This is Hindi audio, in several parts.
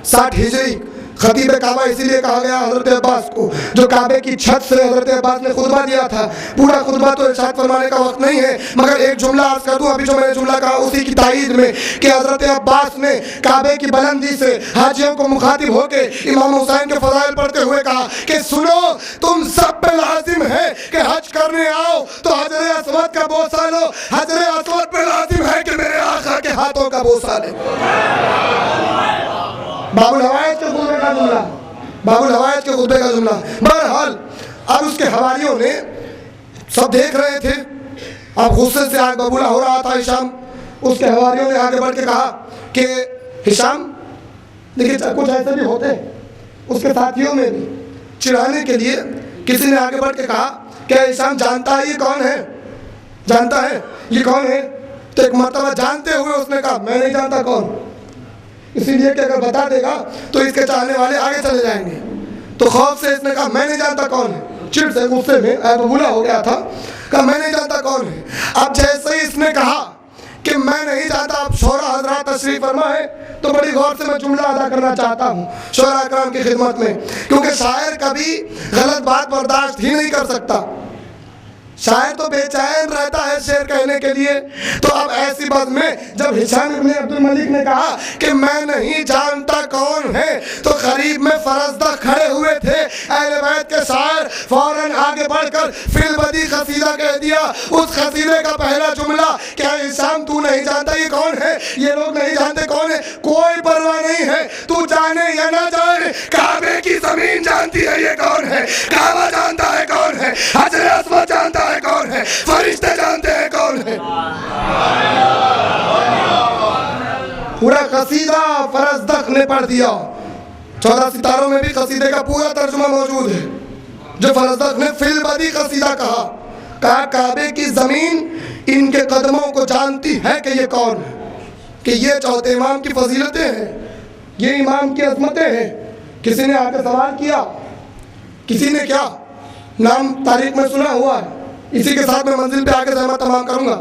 60 हिजरी खतीब काबा इसीलिए कहा गया हज़रत अब्बास को, जो काबे की छत से हज़रत अब्बास ने खुतबा दिया था। पूरा खुतबा तो इरशाद फरमाने का वक्त नहीं है, मगर एक जुमला अर्ज कर दूँ अभी जो मैंने जुमला कहा उसी की तायीद में, कि हज़रत अब्बास ने काबे की बुलंदी से हाजियों को मुखातिब होकर इमाम हुसैन के फ़ज़ाइल पढ़ते हुए कहा कि सुनो, तुम सब पे लाजिम है कि हज करने आओ तो हजर अस्वद का बोसा लो, हजर अस्वद पे लाजिम है कि मेरे आका के हाथों का बोसा ले। बाबुल हवायत के खुतबे का जुमला, बाबुल हवायत के खुतबे का जुमला। बहरहाल अब उसके हवारियों ने सब देख रहे थे, अब गुस्से से आग बबूला हो रहा था हिशाम। उसके हवारियों ने आगे बढ़ के कहा कि हिशाम देखिए, कुछ ऐसे भी होते उसके साथियों में भी, चिढ़ाने के लिए किसी ने आगे बढ़ के कहा क्या हिशाम जानता है ये कौन है, जानता है ये कौन है? तो एक मर्तबा जानते हुए उसने कहा मैं नहीं जानता कौन, इसीलिए कि अगर बता देगा तो इसके चाहने वाले आगे चले जाएंगे। तो खौफ से इसने कहा मैं नहीं जानता कौन है, चिढ़ से गुस्से में बबूला हो गया था, कहा मैं नहीं जानता कौन है। अब जैसे ही इसने कहा कि मैं नहीं जानता, अब शोरा हजरात तशरीफ फरमा है, तो बड़ी गौर से मैं जुमला अदा करना चाहता हूँ शोरा अकराम की खिदमत में, क्योंकि शायर कभी गलत बात बर्दाश्त ही नहीं कर सकता। शायर तो बेचैन रहता है शेर कहने के लिए। तो अब ऐसी बात में जब हिशाम इब्न अब्दुल मलिक ने कहा कि मैं नहीं जानता कौन है, तो करीब में फरजदा खड़े हुए थे अहले बैत के शायर, फौरन आगे बढ़कर फिल बदी कसीदा कह दिया। उस कसीदे का पहला जुमला, क्या हिशाम तू नहीं जानता ये कौन है, ये लोग नहीं जानते कौन है, कोई परवाह नहीं है, तू जाने या ना जाने, काबे की जमीन जानती है ये कौन है, काबा जानता है कौन है, हजर अस्वद जानता है कौन है, फरिश्ते जानते हैं कौन है। पूरा कसीदा फरजदख ने पढ़ दिया। 14 सितारों में भी कसीदे का पूरा तर्जुमा मौजूद है, जो फरजदख ने फिल बदी कसीदा कहा काबे की जमीन इनके कदमों को जानती है कि ये कौन है, कि ये चौथे इमाम की फजीलतें हैं, ये इमाम की अजमतें हैं। किसी ने आकर सवाल किया, किसी ने क्या नाम तारीख में सुना हुआ है, इसी के साथ मैं मंजिल पे आके जहमत तमाम करूंगा।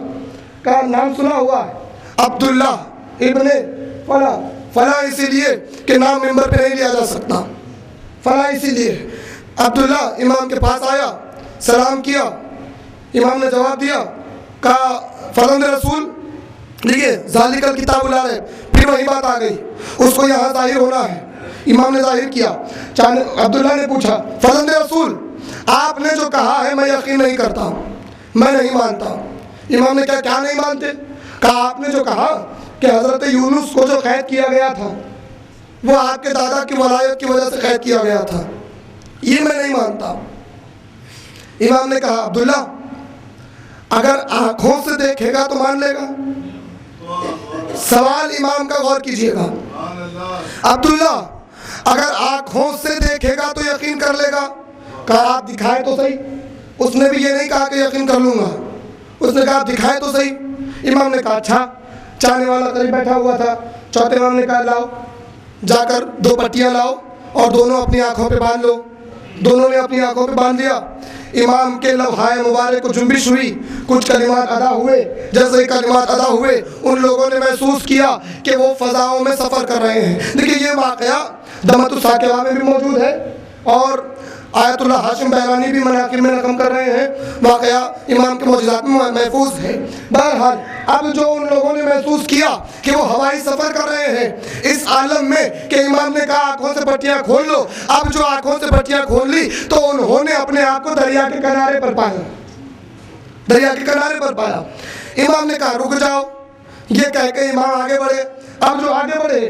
का नाम सुना हुआ है अब्दुल्ला इब्ने फला, फला इसीलिए कि नाम मिंबर पे नहीं लिया जा सकता, फला इसीलिए। अब्दुल्ला इमाम के पास आया, सलाम किया, इमाम ने जवाब दिया, कहा फरंद रसूल देखिए ज़ालिकल किताबुल अरब, फिर वही बात आ गई, उसको यहाँ जाहिर होना है। इमाम ने जाहिर किया। अब्दुल्ला ने पूछा फरंद रसूल आपने जो कहा है मैं यकीन नहीं करता, मैं नहीं मानता। इमाम ने कहा क्या नहीं मानते? कहा आपने जो कहा कि हज़रत यूनुस को जो कैद किया गया था वो आपके दादा की वलायत की वजह से कैद किया गया था, ये मैं नहीं मानता। इमाम ने कहा अब्दुल्ला अगर आंखों से देखेगा तो मान लेगा। सवाल इमाम का गौर कीजिएगा। अब्दुल्ला अगर आंखों से देखेगा तो यकीन कर लेगा। कहा आप दिखाए तो सही। उसने भी ये नहीं कहा कि यकीन कर लूँगा, उसने कहा आप दिखाए तो सही। इमाम ने कहा अच्छा। चाहने वाला करीब बैठा हुआ था। चौथे इमाम ने कहा लाओ जाकर 2 पट्टियाँ लाओ और दोनों अपनी आँखों पे बांध लो। दोनों ने अपनी आँखों पे बांध लिया। इमाम के लम्हाए मुबारक को जुम्बिश हुई, कुछ कलिमात अदा हुए। जैसे ही कलिमात अदा हुए उन लोगों ने महसूस किया कि वो फ़ज़ाओं में सफ़र कर रहे हैं। देखिए ये वाक़या दमतुस साकिबा में भी मौजूद है और आयतुल्लाह हाशिम बहरानी भी मनाकिब में नक़ल कर रहे हैं। वाक़या इमाम के मौजूदात में महफूज है। बहरहाल अब जो उन लोगों ने महसूस किया कि वो हवाई सफ़र कर रहे हैं इस आलम में कि इमाम ने कहा आँखों से पट्टियाँ खोल लो। अब जो आँखों से पट्टियाँ खोल ली तो उन्होंने अपने आप को दरिया के किनारे पर पाया, दरिया के किनारे पर पाया। इमाम ने कहा रुक जाओ। ये कह के इमाम आगे बढ़े। अब जो आगे बढ़े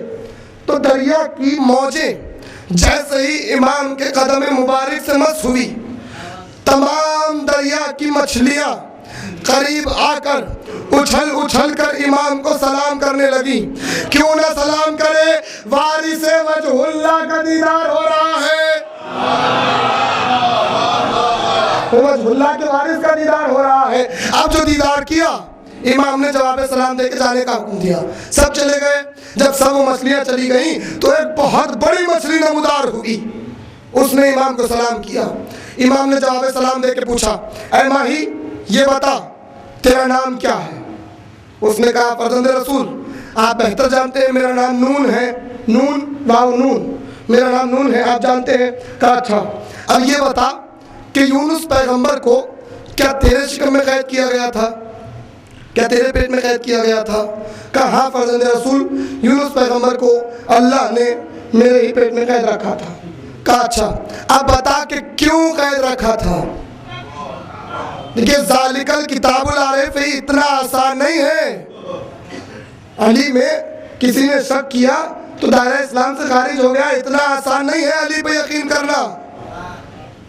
तो दरिया की मौजें जैसे ही इमाम के कदम मुबारक से मस हुई, तमाम दरिया की मछलियाँ करीब आकर उछल उछल कर इमाम को सलाम करने लगी। क्यों ना सलाम करे, वारिसे वजहुल्लाह का दीदार हो रहा है, वजहुल्लाह के वारिस का दीदार हो रहा है। अब जो दीदार किया इमाम ने जवाब सलाम दे के जाने का हुक्म दिया। सब चले गए। जब सब वो मछलियाँ चली गईं तो एक बहुत बड़ी मछली नमूदार हुई। उसने इमाम को सलाम किया। इमाम ने जवाब सलाम दे के पूछा ऐ माही ये बता तेरा नाम क्या है? उसने कहा फर्जंद रसूल आप बेहतर जानते हैं मेरा नाम नून है। नून वाव नून, मेरा नाम नून है, आप जानते हैं। कहा अच्छा, अब ये बता कि यूनुस पैगंबर को क्या तेरे शिकम में कैद किया गया था? क्या तेरे पेट में कैद किया गया था? कहा हाँ फर्जंद रसूल, यूनुस पैगंबर को अल्लाह ने मेरे ही पेट में कैद रखा था। कहा अच्छा, अब बता कि क्यों कैद रखा था? देखिए ज़ालिकल किताबुल आरिफ इतना आसान नहीं है। अली में किसी ने शक किया तो दायरा इस्लाम से खारिज हो गया, इतना आसान नहीं है अली पे यकीन करना।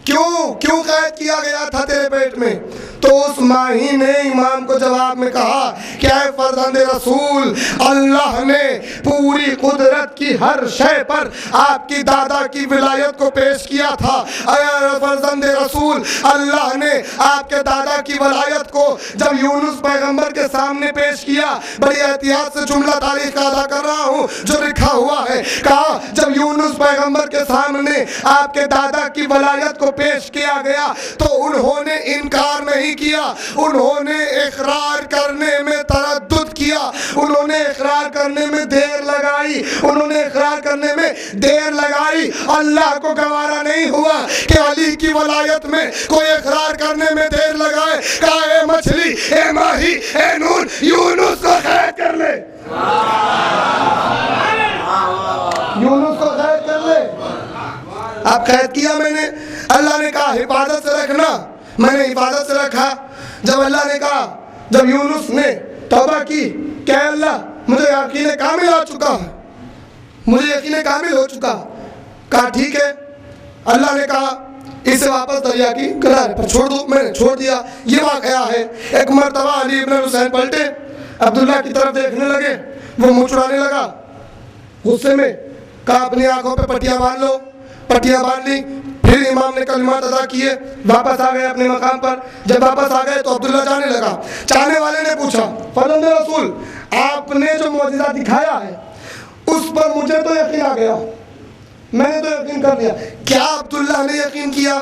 क्यों कैद किया गया था तेरे पेट में? तो उस माही ने इमाम को जवाब में कहा क्या है फर्जंद रसूल, अल्लाह ने पूरी कुदरत की हर शय पर आपकी दादा की विलायत को पेश किया था। अरे फर्जंद रसूल, अल्लाह ने आपके दादा की विलायत को जब यूनुस पैगंबर के सामने पेश किया, बड़ी एहतियात से जुमला तारीख का अदा कर रहा हूँ जो लिखा हुआ है, कहा जब यूनुस पैगंबर के सामने आपके दादा की विलायत को पेश किया गया तो उन्होंने इनकार नहीं किया, उन्होंने इकरार करने में तरद्दुद किया, उन्होंने इकरार करने में देर लगाई, उन्होंने इकरार करने में देर लगाई। अल्लाह को गवारा नहीं हुआ कि अली की वलायत में कोई इकरार करने में देर लगाए। कहा ए मछली, ए माही, ए नून, यूनुस को कैद कर ले, यूनुस को कैद कर ले। आप कैद किया मैंने, अल्लाह ने कहा हिफाजत से रखना, मैंने हिफाजत से रखा। जब अल्लाह ने कहा, जब यूनुस ने तौबा की, क्या अल्लाह मुझे यकीन कामिल आ चुका है, मुझे यकीन कामिल हो चुका। कहा ठीक है। अल्लाह ने कहा इसे वापस दरिया की किनारे पर छोड़ दो, मैंने छोड़ दिया। ये वाक़या है। एक मरतबा अली इब्न हुसैन पलटे, अब्दुल्ला की तरफ देखने लगे, वो मुँह चुराने लगा गुस्से में। कहा अपनी आंखों पे पट्टियाँ बांध लो, पट्टियाँ बांध ली। फिर इमाम ने कलिमात अदा किए, वापस आ गए अपने मकाम पर। जब वापस आ गए तो अब्दुल्ला जाने लगा। चाहने वाले ने पूछा फर्जंद रसूल, आपने जो मौजिज़ा दिखाया है उस पर मुझे तो यकीन आ गया, मैंने तो यकीन कर लिया, क्या अब्दुल्ला ने यकीन किया?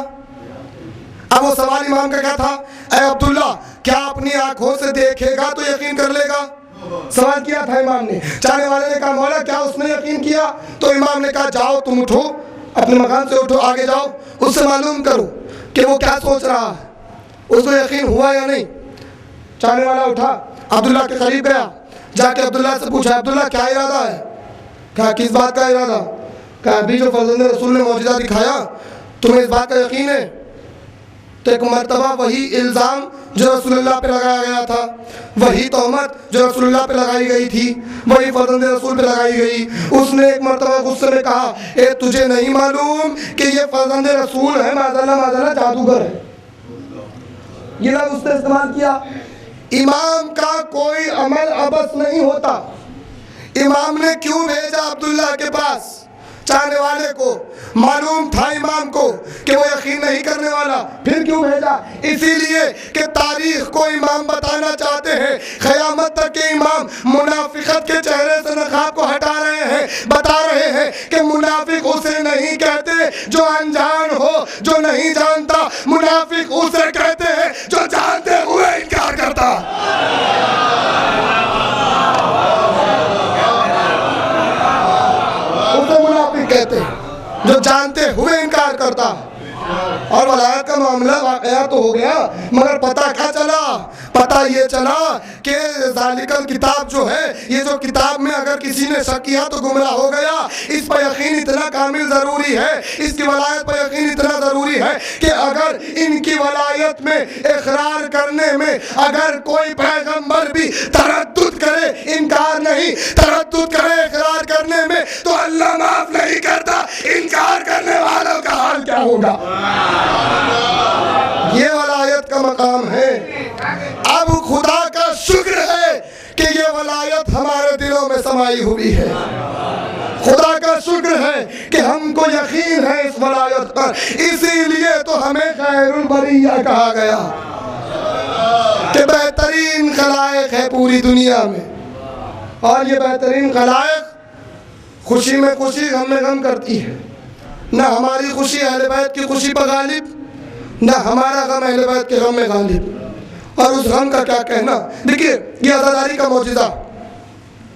अब वो सवाल इमाम का क्या था, ऐ अब्दुल्ला क्या अपनी आंखों से देखेगा तो यकीन कर लेगा? सवाल किया था इमाम ने। चाहने वाले ने कहा मौला क्या उसने यकीन किया? तो इमाम ने कहा जाओ तुम उठो, अपने मकान से उठो, आगे जाओ, उससे मालूम करो कि वो क्या सोच रहा है, उसको यकीन हुआ या नहीं। चाहने वाला उठा, अब्दुल्ला के करीब गया, जाके अब्दुल्ला से पूछा अब्दुल्ला क्या इरादा है? कहा किस बात का इरादा? कहा अभी जो फर्जंद रसूल ने मौजिज़ा दिखाया तुम्हें इस बात का यकीन है? तो एक मरतबा वही इल्ज़ाम जो रसूलुल्लाह पे लगाया गया था, वही तोहमत जो रसूलुल्लाह पे लगाई गई थी, वही फर्जंद रसूल पे लगाई गई। उसने एक मरतबा गुस्से में कहा ए तुझे नहीं मालूम कि ये फर्जंद रसूल है, माज़अल्लाह माज़अल्लाह जादूगर है। ये लफ्ज़ उसने इस्तेमाल किया। इमाम का कोई अमल अबस नहीं होता। इमाम ने क्यों भेजा अब्दुल्ला के पास? चाहने वाले को मालूम था इमाम को कि वो यकीन नहीं करने वाला, फिर क्यों भेजा? इसीलिए कि तारीख को इमाम बताना चाहते हैं, क़यामत तक के इमाम मुनाफिकत के चेहरे से नकाब को हटा रहे हैं, बता रहे हैं कि मुनाफिक उसे नहीं कहते जो अनजान हो, जो नहीं जानता। मुनाफिक उसे कहते हैं जो जानते हुए इनकार करता। कहते हैं जो जानते हुए इनकार करता। और वलायत का मामला वाक़या तो हो गया, मगर पता क्या चला? पता ये चला कि ज़ालिकल किताब जो है, ये जो किताब में अगर किसी ने शक किया तो गुमराह हो गया। इस पर यकीन इतना कामिल ज़रूरी है, इसकी वलायत पर यकीन इतना ज़रूरी है कि अगर इनकी वलायत में इकरार करने में अगर कोई पैगंबर भी तरद्दुद करे, इनकार नहीं, तरद्दुद करे इकरार करने में, तो अल्लाह माफ़ नहीं करता। इनकार करने वालों का हाल क्या होगा? ये वलायत का मकाम है। अब खुदा का शुक्र है कि ये वलायत हमारे दिलों में समाई हुई है। खुदा का शुक्र है कि हमको यकीन है इस वलायत पर, इसीलिए तो हमें खैरुल बरिया कहा गया कि बेहतरीन खलाइक है पूरी दुनिया में। और ये बेहतरीन खलाइक खुशी में खुशी, गम में गम करती है। ना हमारी खुशी अहले बैत की खुशी पर गालिब, ना हमारा गम अहले बैत के गम में गालिब। और उस गम का क्या कहना? देखिए ये अज़ादारी का मौजिज़ा,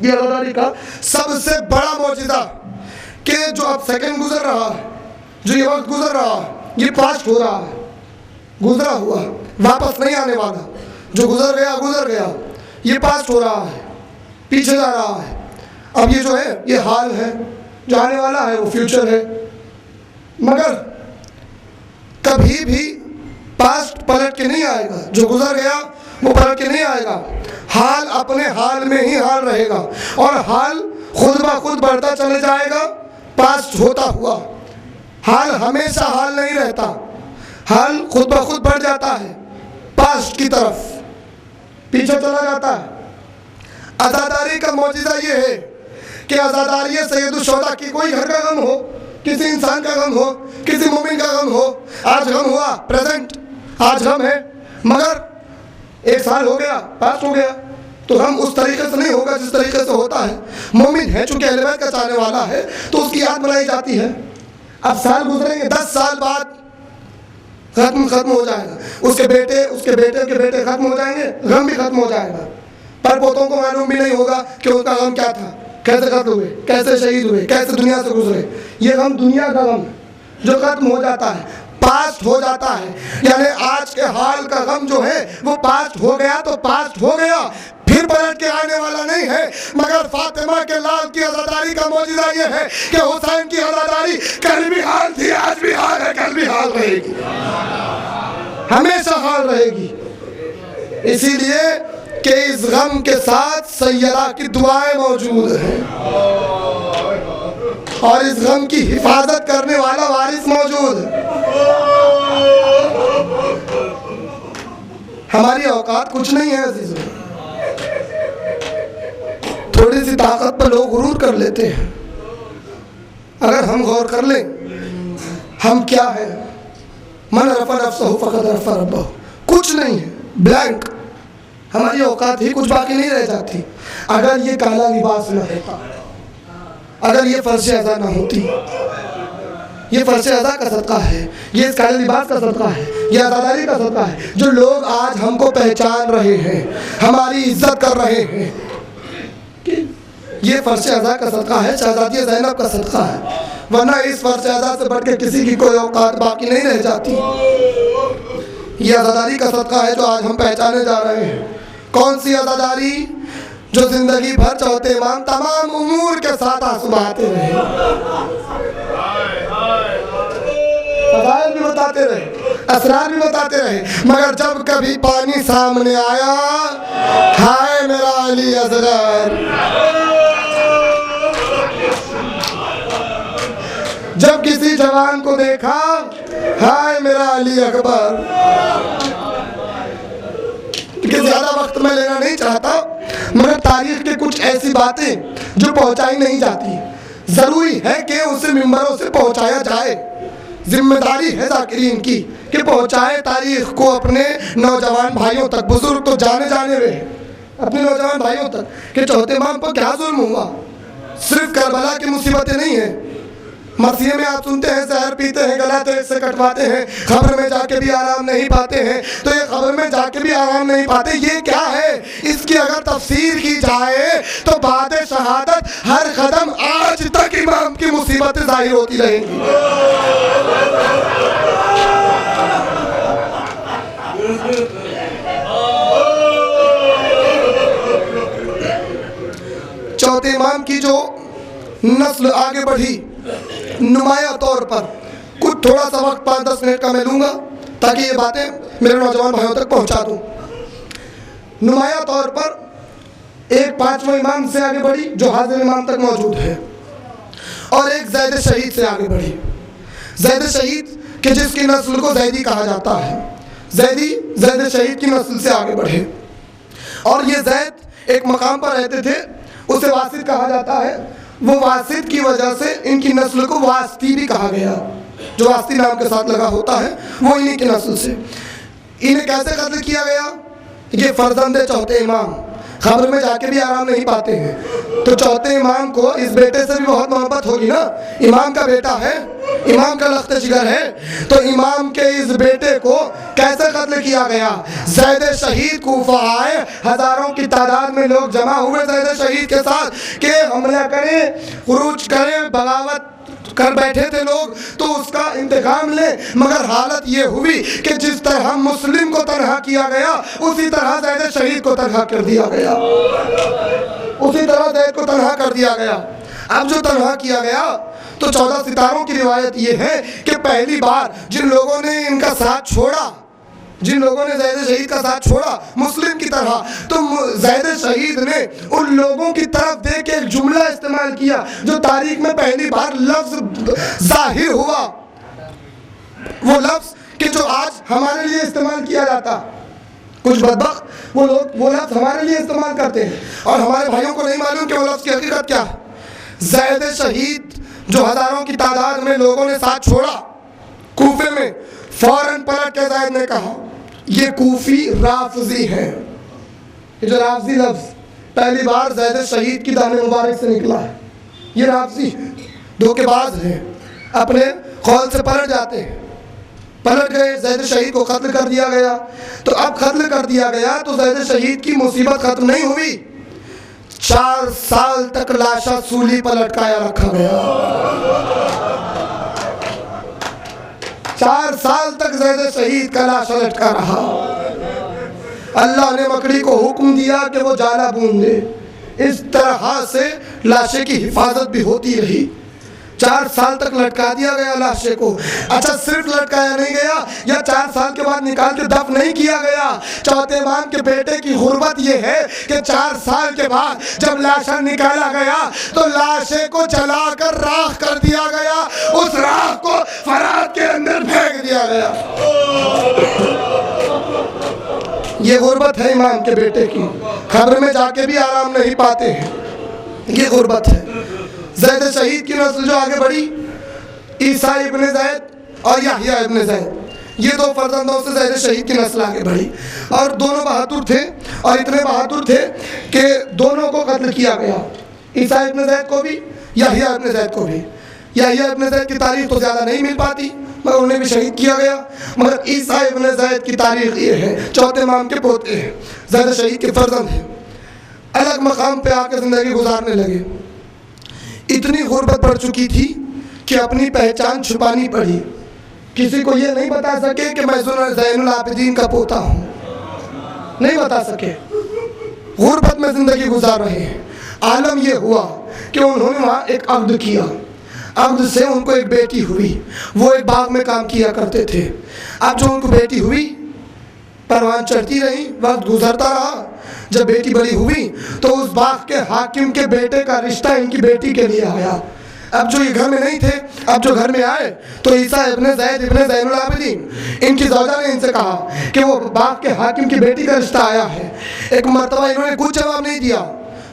ये अज़ादारी का सबसे बड़ा मौजिज़ा ये जो अब सेकंड गुजर रहा है, जो ये वक्त गुजर रहा है, ये पास्ट हो रहा है, गुजरा हुआ, वापस नहीं आने वाला। जो गुजर गया, ये पास्ट हो रहा है, पीछे जा रहा है। अब ये जो है ये हाल है, जो आने वाला है वो फ्यूचर है। मगर कभी भी पास्ट पलट के नहीं आएगा, जो गुजर गया वो पलट के नहीं आएगा। हाल अपने हाल में ही हाल रहेगा और हाल खुद ब खुद बढ़ता चले जाएगा पास्ट होता हुआ। हाल हमेशा हाल नहीं रहता, हाल खुद ब खुद बढ़ जाता है, पास्ट की तरफ पीछे चला जाता है। आज़ादारी का मौजिज़ा ये है कि आज़ादारी सैयदुश्शुहदा की कोई घर का गम हो, किसी इंसान का गम हो, किसी मोमिन का गम हो। आज गम हुआ, प्रेजेंट, आज गम है, मगर 1 साल हो गया, पास हो गया, तो गम उस तरीके से नहीं होगा जिस तरीके से होता है। मोमिन है, चूंकि अहले बैत का चाहने वाला है, तो उसकी याद मनाई जाती है। अब साल गुजरेंगे, 10 साल बाद खत्म हो जाएगा, उसके बेटे के बेटे खत्म हो जाएंगे, गम भी खत्म हो जाएगा। पर पोतों को मालूम भी नहीं होगा कि उनका गम क्या था, कैसे खत्म हुए, कैसे शहीद हुए, कैसे दुनिया से गुजरे। ये गम दुनिया का गम जो खत्म हो जाता है, पास्ट हो जाता है। यानी आज के हाल का गम जो है वो पास्ट हो गया तो पास्ट हो गया, फिर पलट के आने वाला नहीं है। मगर फातिमा के लाल की आज़ादारी का मौजिज़ा ये है कि हुसैन की आज़ादारी कल भी हाल थी, आज भी हाल है, कल भी हाल रहेगी, हमेशा हाल रहेगी। इसीलिए कि इस गम के साथ सैयदा की दुआएं मौजूद हैं और इस गम की हिफाजत करने वाला वारिस मौजूद है। हमारी औकात कुछ नहीं है अजीजों, थोड़ी सी ताकत पर लोग गुरूर कर लेते हैं। अगर हम गौर कर लें हम क्या है, मन रफ़ा नफ़्सहु फ़क़द रफ़ा रब्बहु, कुछ नहीं है, ब्लैंक। हमारी औकात ही कुछ बाकी नहीं रह जाती। अगर ये काला लिबास न होता, अगर ये फर्श अज़ा न होती, ये फर्श अज़ा का सदका है, ये इस काले लिबास का सदका है, ये आज़ादारी का सदका है, जो लोग आज हमको पहचान रहे हैं, हमारी इज्जत कर रहे हैं, ये फर्श अज़ा का सदका है, शहज़ादी ज़ैनब का सदका है। वरना इस फर्श अज़ा से बढ़ के किसी की कोई औकात बाकी नहीं रह जाती। ये आज़ादारी का सदका है जो आज हम पहचाने जा रहे हैं। कौन सी आज़ादारी? जो जिंदगी भर चौथे इमाम तमाम उमूर के साथ आंसू बहाते रहे, फज़ाइल भी बताते रहे, असरार भी बताते रहे, मगर जब कभी पानी सामने आया, हाय मेरा अली असगर, जब किसी जवान को देखा, हाय मेरा अली अकबर। कि ज़्यादा वक्त मैं लेना नहीं चाहता, मगर तारीख के कुछ ऐसी बातें जो पहुंचाई नहीं जाती, ज़रूरी है कि उसे मिंबरों से पहुंचाया जाए। जिम्मेदारी है ज़ाकिरीन की कि पहुंचाए तारीख को अपने नौजवान भाइयों तक। बुजुर्ग तो जाने वे अपने नौजवान भाइयों तक कि चौथे इमाम पर क्या जुल्म हुआ। सिर्फ करबला की मुसीबतें नहीं है, मरसिये में आप सुनते हैं जहर पीते हैं, गला तेज से कटवाते हैं, खबर में जाके भी आराम नहीं पाते हैं। तो ये खबर में जाके भी आराम नहीं पाते, ये क्या है? इसकी अगर तफसीर की जाए तो बाद शहादत हर कदम आज तक इमाम की मुसीबतें जाहिर होती रहेंगी। चौथे इमाम की जो नस्ल आगे बढ़ी नुमाया तौर पर, कुछ थोड़ा सा वक्त 5-10 मिनट का मैं लूँगा ताकि ये बातें मेरे नौजवान भाइयों तक पहुँचा दूँ। नुमाया तौर पर एक 5वां इमाम से आगे बढ़ी जो हाजिर इमाम तक मौजूद है, और एक ज़ैद शहीद से आगे बढ़ी। ज़ैद शहीद कि जिसकी नस्ल को ज़ैदी कहा जाता है, ज़ैद शहीद की नस्ल से आगे बढ़े। और ये ज़ैद एक मकाम पर रहते थे, उसे वासिद कहा जाता है। वो वासिद की वजह से इनकी नस्ल को वास्ती भी कहा गया। जो वास्ती नाम के साथ लगा होता है वो इन्हीं की नस्ल से। इन्हें कैसे कत्ल किया गया? ये फर्जंद चौथे इमाम खबर में जाके भी आराम नहीं पाते हैं, तो चौथे इमाम को इस बेटे से भी बहुत मोहब्बत होगी ना। इमाम का बेटा है, इमाम का लख्त जिगर है, तो इमाम के इस बेटे को कैसे कत्ल किया गया? ज़ैद शहीद कूफा आए, हज़ारों की तादाद में लोग जमा हुए ज़ैद शहीद के साथ कि हमला करें, खुरूज करें, बगावत कर बैठे थे लोग तो उसका इंतकाम ले, मगर हालत ये हुई कि जिस तरह मुस्लिम को तनहा किया गया उसी तरह ज़ैद शहीद को तनहा कर दिया गया, उसी तरह ज़ैद को तनहा कर दिया गया। अब जो तनहा किया गया तो 14 सितारों की रिवायत ये है कि पहली बार जिन लोगों ने इनका साथ छोड़ा, जिन लोगों ने ज़ैद शहीद का साथ छोड़ा मुस्लिम की तरह, तो ज़ैद शहीद ने उन लोगों की तरफ देख के एक जुमला इस्तेमाल किया जो तारीख में पहली बार लफ्ज़ जाहिर हुआ, वो लफ्ज़ कि जो आज हमारे लिए इस्तेमाल किया जाता। कुछ बदबख्त वो लोग वो लफ्ज़ हमारे लिए इस्तेमाल करते हैं और हमारे भाइयों को नहीं मालूम कि वो लफ्ज़ की हकीकत क्या है। ज़ैद शहीद जो हज़ारों की तादाद में लोगों ने साथ छोड़ा कूफे में, फौरन पलट के ज़ैद ने कहा ये कूफी राफ़ज़ी है। ये जो राफ़ज़ी लफ्ज़ पहली बार ज़ैद शहीद की दाने मुबारक से निकला है, ये राफ़ज़ी धोखेबाज हैं, अपने कौल से पलट जाते हैं। पलट गए, ज़ैद शहीद को कत्ल कर दिया गया। तो अब कत्ल कर दिया गया तो ज़ैद शहीद की मुसीबत ख़त्म नहीं हुई, 4 साल तक लाशा सूली पर लटकाया रखा गया। 4 साल तक ज़ैद शहीद का लाशा लटका रहा। अल्लाह ने मकड़ी को हुक्म दिया कि वो जाला बूंद दे, इस तरह से लाशे की हिफाजत भी होती रही। 4 साल तक लटका दिया गया लाशे को। अच्छा, सिर्फ लटकाया नहीं गया या 4 साल के बाद निकाल के दफन नहीं किया गया। चौथे इमाम के बेटे की गुर्बत यह है कि 4 साल के बाद जब लाशा निकाला गया तो लाशे को जलाकर राख कर दिया गया, उस राख को फरात के अंदर फेंक दिया गया। ये गुर्बत है इमाम के बेटे की, खबर में जाके भी आराम नहीं पाते हैं, ये गुर्बत है। ज़ैद शहीद की नस्ल जो आगे बढ़ी, ईसा इब्न ज़ैद और याहिया इब्न ज़ैद, ये 2 फर्जंदों से ज़ैद शहीद की नस्ल आगे बढ़ी और दोनों बहादुर थे और इतने बहादुर थे कि दोनों को कत्ल किया गया, ईसा इब्न ज़ैद को भी, याहिया इब्न ज़ैद को भी। याहिया इब्न ज़ैद की तारीख तो ज़्यादा नहीं मिल पाती मगर उन्हें भी शहीद किया गया। मगर ईसा इब्न ज़ैद की तारीख ये है, चौथे इमाम के पोते हैं, ज़ैद शहीद के फर्जंद हैं, अलग मकाम पे आकर ज़िंदगी गुजारने लगे। इतनी गुर्बत बढ़ चुकी थी कि अपनी पहचान छुपानी पड़ी, किसी को ये नहीं बता सके कि मैं ज़ैनुल आबिदीन का पोता हूँ, नहीं बता सके। गुर्बत में ज़िंदगी गुजार रहे हैं। आलम यह हुआ कि उन्होंने वहाँ एक अक़्द किया, अक़्द से उनको एक बेटी हुई। वो एक बाग में काम किया करते थे। अब जो उनको बेटी हुई, परवान चढ़ती रही, वक्त गुजरता रहा। जब बेटी बड़ी हुई तो उस बाग के हाकिम के बेटे का रिश्ता इनकी बेटी के लिए आया। अब जो ये घर में नहीं थे, अब जो घर में आए तो ईसा इब्न ज़ैद इब्न ज़ैनुल आबिदीन, इनकी ज़ौजा ने इनसे कहा कि वो बाग के हाकिम की बेटी का रिश्ता आया है। एक मरतबा इन्होंने कुछ जवाब नहीं दिया,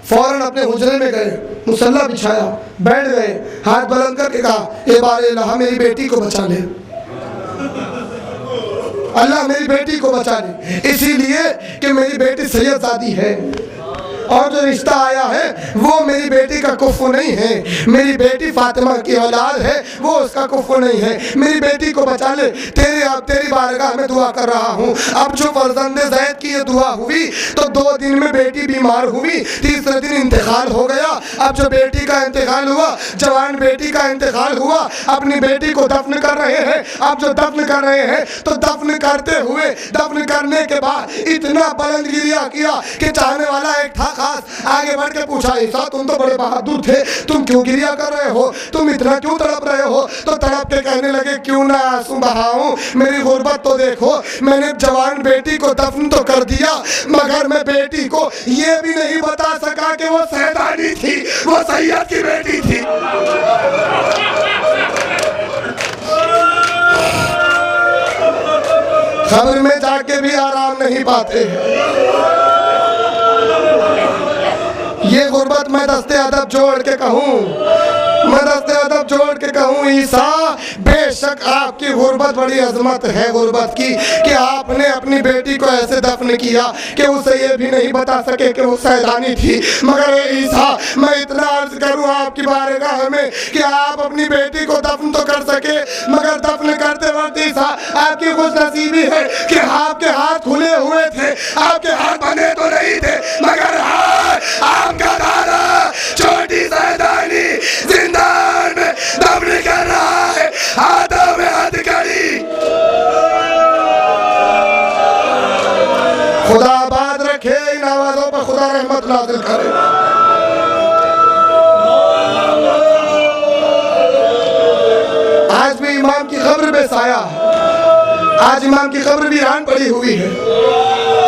फ़ौरन अपने हुजरे में गए, मुसल्ला बिछाया, बैठ गए, हाथ बुलंद करके कहा ए बारे अल्लाह मेरी बेटी को बचा ले, अल्लाह मेरी बेटी को बचा ले, इसीलिए कि मेरी बेटी सैयदज़ादी है और जो रिश्ता आया है वो मेरी बेटी का कुफ्र नहीं है, मेरी बेटी फातिमा की औलाद है, वो उसका कुफ्र नहीं है, मेरी बेटी को बचा ले, तेरी बारगाह में दुआ कर रहा हूँ। अब जो फर्जंद ज़ैद की ये दुआ हुई तो 2 दिन में बेटी बीमार हुई, तीसरे दिन इंतकाल हो गया। अब जो बेटी का इंतकाल हुआ, जवान बेटी का इंतकाल हुआ, अपनी बेटी को दफन कर रहे हैं। अब जो दफन कर रहे हैं तो दफन करते हुए, दफन करने के बाद इतना बुलंद गिरिया किया कि चाहने वाला एक था खास आगे बढ़ के पूछा ईसा तुम तो बड़े बहादुर थे, तुम क्यों गिरिया कर रहे हो, तुम इतना क्यों तड़प रहे हो? तो तड़प के कहने लगे क्यों ना आंसू बहाऊं, मेरी गुर्बत तो देखो, मैंने जवान बेटी को दफन तो कर दिया मगर मैं बेटी को ये भी नहीं बता सका कि वो सैदानी थी, वो सैयद की बेटी थी। खबर में जाके भी आराम नहीं पाते हैं। ये गुर्बत मैं दस्ते अदब जोड़ के कहूँ, मैं दस्ते अदब जोड़ के कहूँ ईसा बेशक आपकी गुर्बत बड़ी अजमत है गुर्बत की कि आपने अपनी बेटी को ऐसे दफन किया कि उसे ये भी नहीं बता सके कि वो सैदानी थी। मगर ईसा मैं इतना अर्ज करूँ आपकी बारगाह में कि आप अपनी बेटी को दफन तो कर सके मगर दफन करते वक्त ईसा आपकी खुशनसीबी है कि आपके हाथ खुले हुए थे, आपके हाथ बने तो नहीं थे मगर आपका दादा छोटी सैदानी जिंदान में दफन पर खुदा रहमत नाज़िल करे। आज भी इमाम की कब्र पे साया, आज इमाम की कब्र वीरान पड़ी हुई है,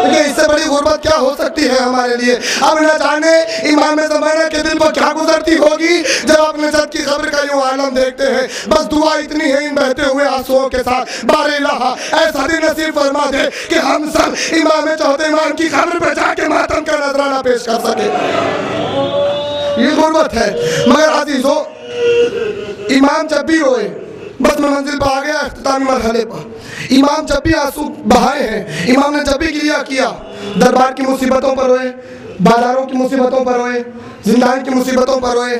लेकिन इससे बड़ी गुर्बत क्या हो सकती है हमारे लिए। अब न जाने इमाम ज़माना के दिल पर क्या गुजरती होगी जब अपने जद की कब्र का यूं आलम देखते हैं। बस दुआ इतनी है इन बहते हुए आंसुओं के साथ, बारे इलाहा ऐसा दिन नसीब फरमा दे कि हम सब इमाम चौथे इमाम की कब्र पर जाके मातम का नजराना पेश कर सके। ये गुर्बत है। मगर अजीजों, इमाम जब भी रोए, बस मैं मंजिल पर आ गया इख्तितामी मरहले पर, इमाम जब भी आंसू बहाए हैं, इमाम ने जब भी गिरिया किया, दरबार की मुसीबतों पर रोए, बाजारों की मुसीबतों पर रोए, जिंदान की मुसीबतों पर रोए,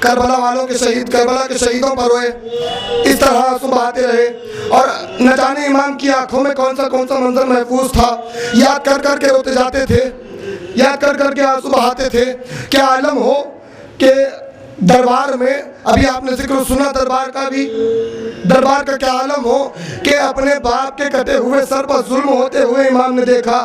करबला वालों के शहीद, करबला के शहीदों पर रोए, इस तरह आंसू बहाते रहे। और न जाने इमाम की आंखों में कौन सा मंजर महफूज था, याद कर कर के रोते जाते थे, याद कर कर के आंसू बहाते थे। क्या आलम हो कि दरबार में, अभी आपने जिक्र सुना दरबार का भी, दरबार का क्या आलम हो कि अपने बाप के कटे हुए सर पर जुल्म होते हुए इमाम ने देखा,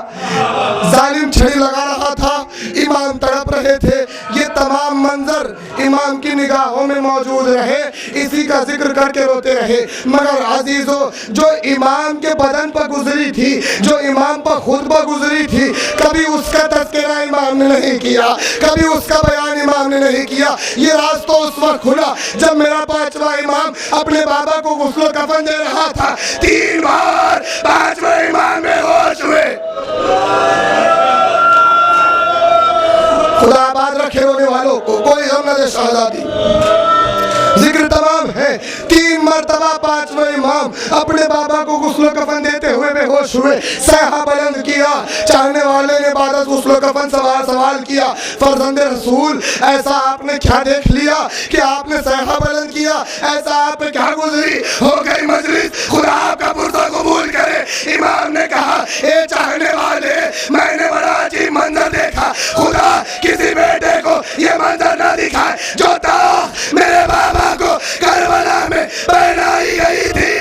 जालिम छड़ी लगा रहा था, इमाम तड़प रहे थे। ये तमाम मंजर इमाम की निगाहों में मौजूद रहे, इसी का जिक्र करके रोते रहे। मगर अजीजों, जो इमाम के बदन पर गुजरी थी, जो इमाम पर खुद पर गुजरी थी, कभी उसका तज़किरा इमाम ने नहीं किया, कभी उसका बयान इमाम ने नहीं किया। ये रास्ता उस वक्त खुला जब मेरा पांचवा इमाम अपने बाबा को गुस्ल कफन दे रहा था। 3 बार पांचवा इमाम बेहोश हुए। खुदा आबाद रखे रोने वालों को, कोई गम न दे शहजादी। जिक्र तमाम है, 3 मरतबा पांचवा इमाम अपने बाबा को गुस्ल कफन देते हुए बेहोश हुए। सहहा बुलंद किया, चाहने वाले ने बाद गुस्ल कफन सवाल किया, फर्जंद रसूल ऐसा आपने क्या देख लिया कि आपने सहहा बुलंद किया, ऐसा आप पे क्या गुजरी हो गई मजलिस, खुदा आपका पुरसा कबूल करे। इमाम ने कहा, ए चाहने वाले, मैंने बड़ा अजीब मंजर देखा, खुदा किसी बेटे को ये मंजर न दिखाए जो ताख मेरे बाबा को करबला में पहनाई गई थी।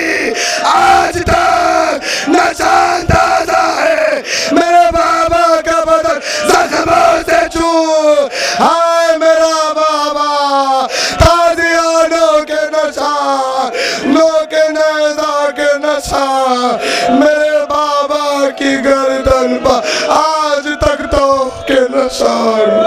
आज तक निशान ताजा है मेरे बाबा का बदन जख्मों से चूर। हाय मेरा बाबा, ताजियानों के निशान, नो के नेज़ा के निशान, मेरे बाबा की गर्दन पर आज तक तो के निशान।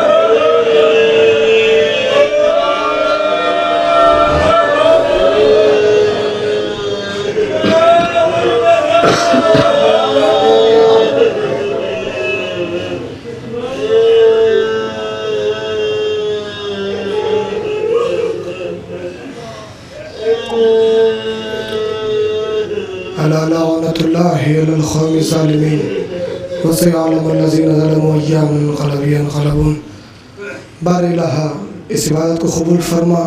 बार इलाहा इस इबादत को कबूल फरमा,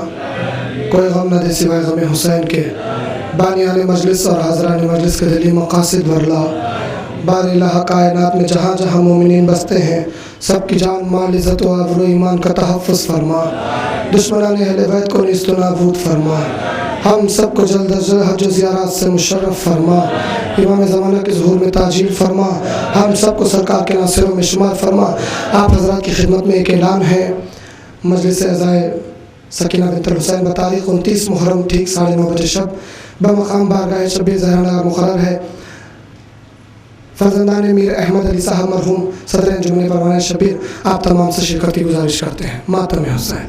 कोई गम न दे सिवाय गम हुसैन के, बानियाने मजलिस और हाज़रान मजलिस के दिली मकासिद भरला। बार इलाहा कायनात में जहाँ जहाँ मोमिनीन बसते हैं, सबकी जान माल इज़्ज़त व आबरू ईमान का तहफ़्फ़ुज़ फरमा, दुश्मनाने अहले बैत को नीस्त नाबूद फरमा, हम सबको जल्द अज जल्द हज ज़ियारत से मुशर्रफ फरमा, इमाम ज़माना के ज़ुहूर में ताजील फरमा, हम सबको सरकार के नासिरों में शुमार फरमा। आप हज़रात की खिदमत में एक ऐलान है, मजलिस अज़ाए सकीना बिन्त हुसैन बतारीख़ 29 मुहर्रम ठीक 9:30 बजे शब बमक़ाम बारगाह शब्बीर ज़हरा मुक़र्रर है। फर्जंदान मीर अहमद अली साहब मरहूम सदर अंजुमन परवाना शब्बीर आप तमाम से शिरकत की गुजारिश करते हैं। मातम हुसैन।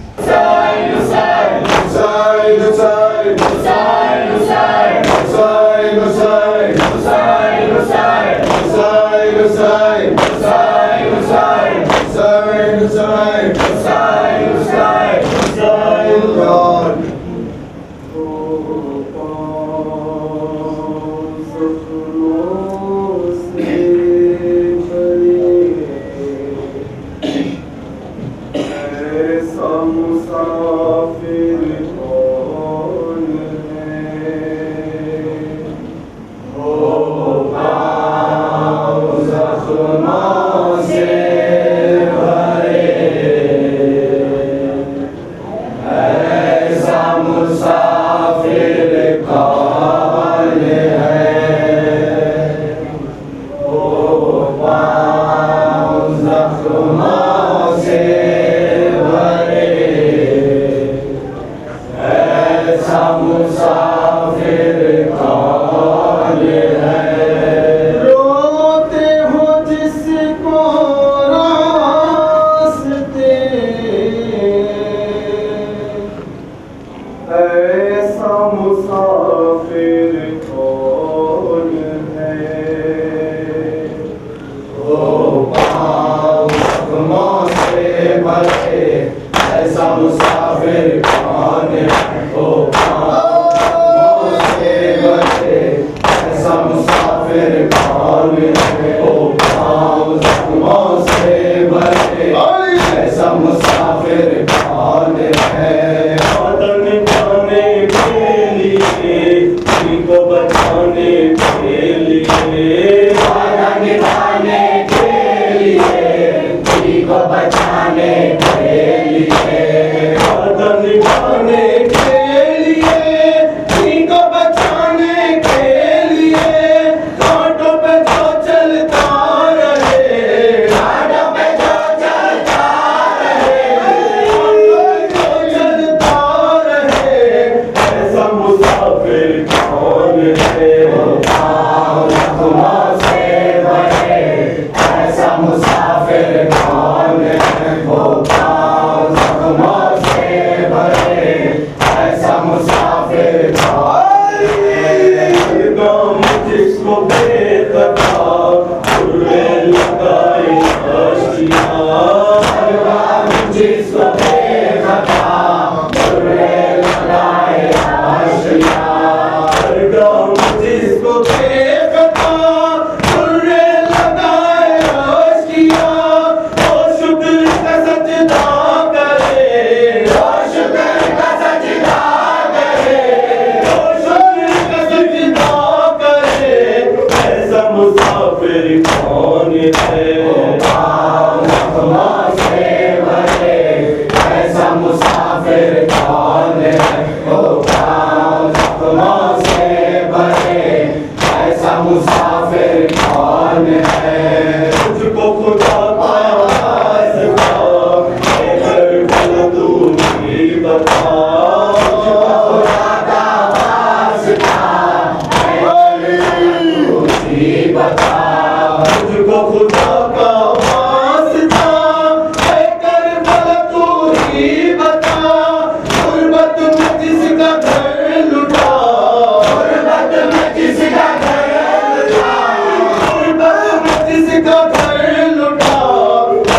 मुसाफिर को ऐसा मुसाफिर कौन है। रोते हो जिसको रास्ते, ऐसा मुसाफिर कौन है। ओ पाँव जख्मों से भरे, ऐसा मुसाफिर कौन है। ओ पाँव जख्मों से भरे, ऐसा मुसाफिर कौन है। ओ पाँव जख्मों से भरे, ऐसा मुसाफिर कौन है। वतन जाने के लिए, को बचाने के लिए, वादा निभाने के लिए, को बचाने के लिए, वादा निभाने के लिए, को बचाने के लिए, घाटों पे जो चलता रहे, घाटों पे जो चलता रहे, जो चलता रहे, ऐसा मुसाफिर कौन है। ओ पाँव जख्मों से भरे, ऐसा मुसाफिर कौन है। ओ पाँव जख्मों से भरे, ऐसा मुसाफिर कौन है। गाम जिसको बेतकाब बुरे लगाए आशियाँ, गाम जिसको बेतकाब बुरे लगाए आशियाँ, गाम जिसको बेतकाब बुरे लगाए आशियाँ, वो शुक्र का सजदा करे, वो शुक्र का सजदा करे, वो शुक्र का सजदा करे, ऐसा मुसाफिर कौन है। ओ पाँव जख्मों से भरे, ऐसा मुसाफिर कौन है। ओ पाँव जख्मों से भरे, ऐसा मुसाफिर कौन है। तुझको खुदा का वास्ता देकर भला तू ही बता, तुझको खुदा का वास्ता देकर तू ही बता, तुझको खुदा का वास्ता देकर भला तू ही बता। गुर्बत में जिसका घर लुटा, गुर्बत में जिसका घर लुटा, गुर्बत में जिसका घर लुटा,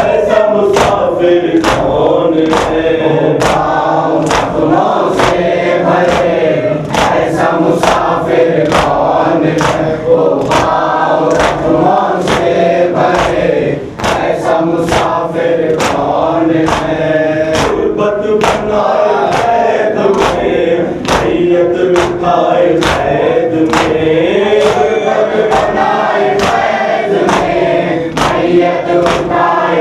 ऐसा मुसाफिर कौन है। ओ पाँव जख्मों से भरे, ऐसा मुसाफिर कौन है। ओ पाँव जख्मों से भरे, ऐसा मुसाफिर कौन है। गुर्बत बनाए कैद में, मैयत उठाए कैद में, गुर्बत बनाए कैद में, मैयत उठाए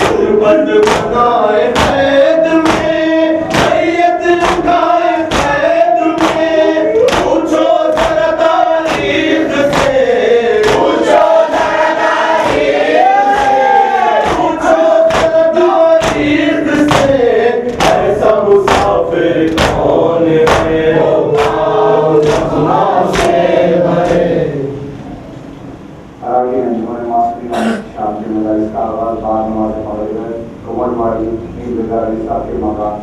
गुर्बत बनाए कैद में, मैयत उठाए कैद में। पूछो जरा तारीख से, पूछो जरा तारीख से, पूछो जरा तारीख से, ऐसा मुसाफिर कौन है। ओ पाँव जख्मों से भरे। आगे अंजुमन मास्टरी शाम के मदारिस का आगाज़ बाद नमाज़ मगरिब कुमरवाड़ी ईदगाह निसा के मकान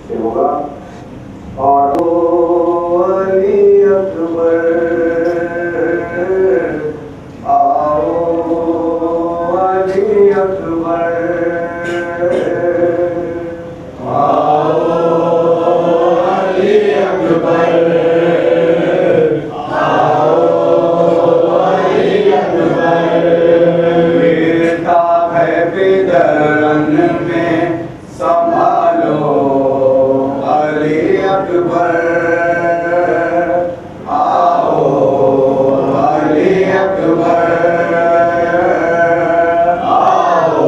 से होगा। और ओ अली अकबर, आओ अली अकबर, आओ अली अकबर, आओ अली अकबर। वीरता है बेदरन में संभालो अली अकबर, आओ अली अकबर, आओ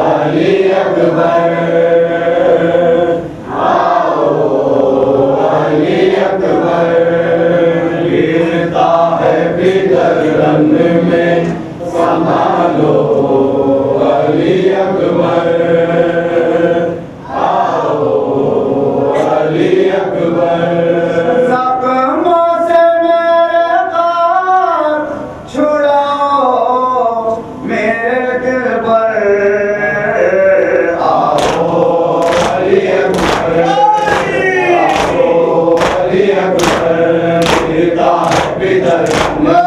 अली अकबर, आओ अली अकबर। वीरता है बेदरन में संभालो अली अकबर, आओ सलाम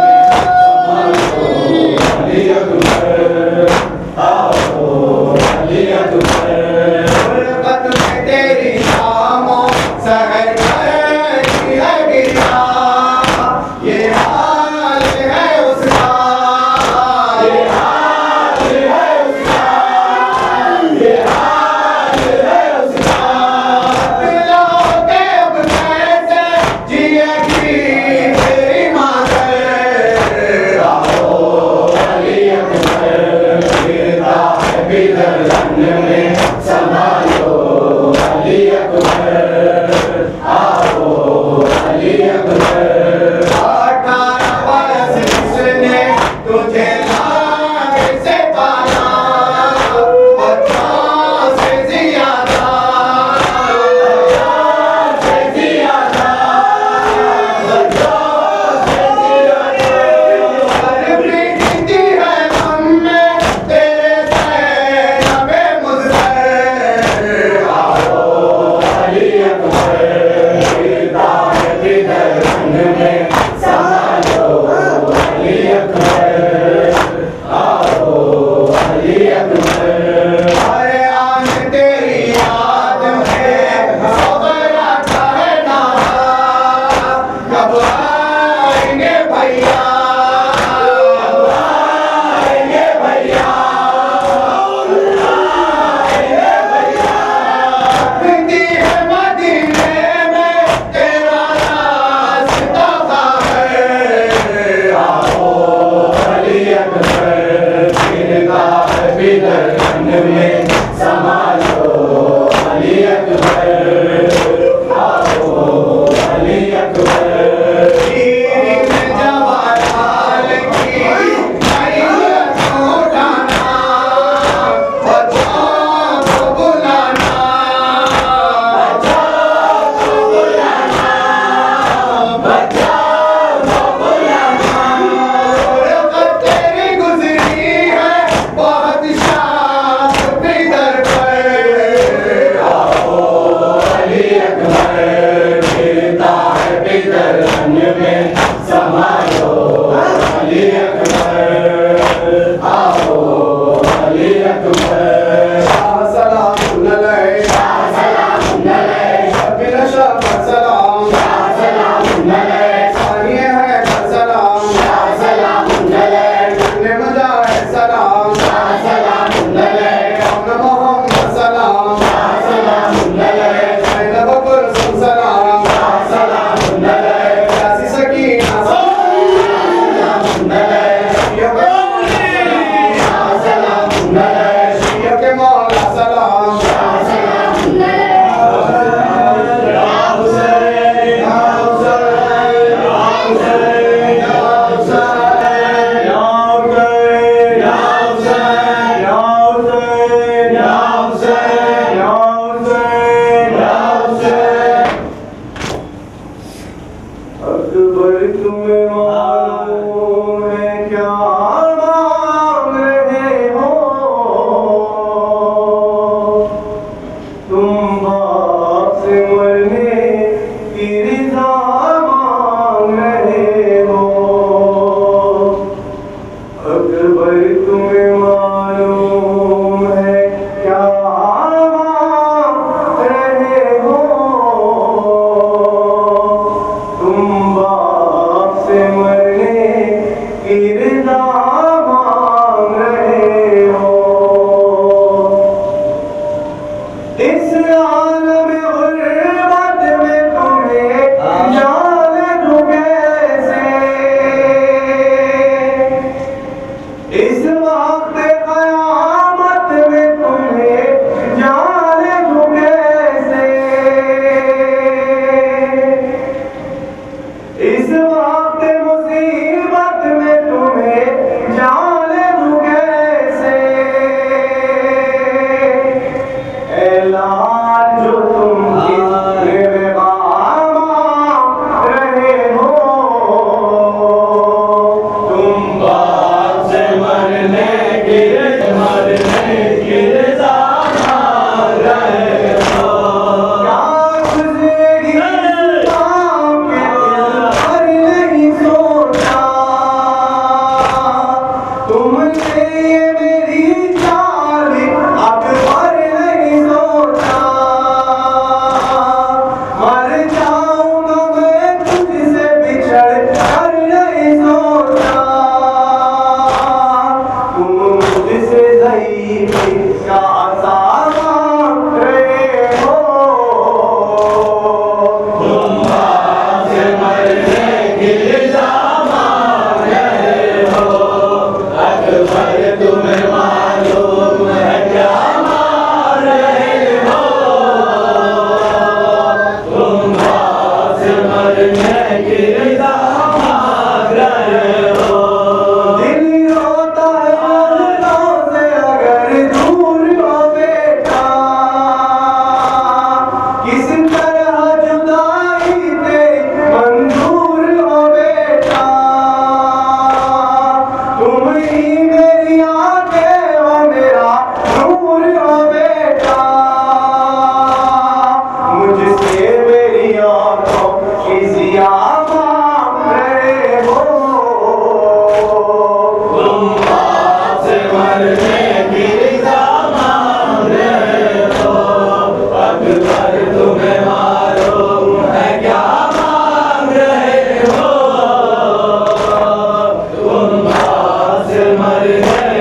है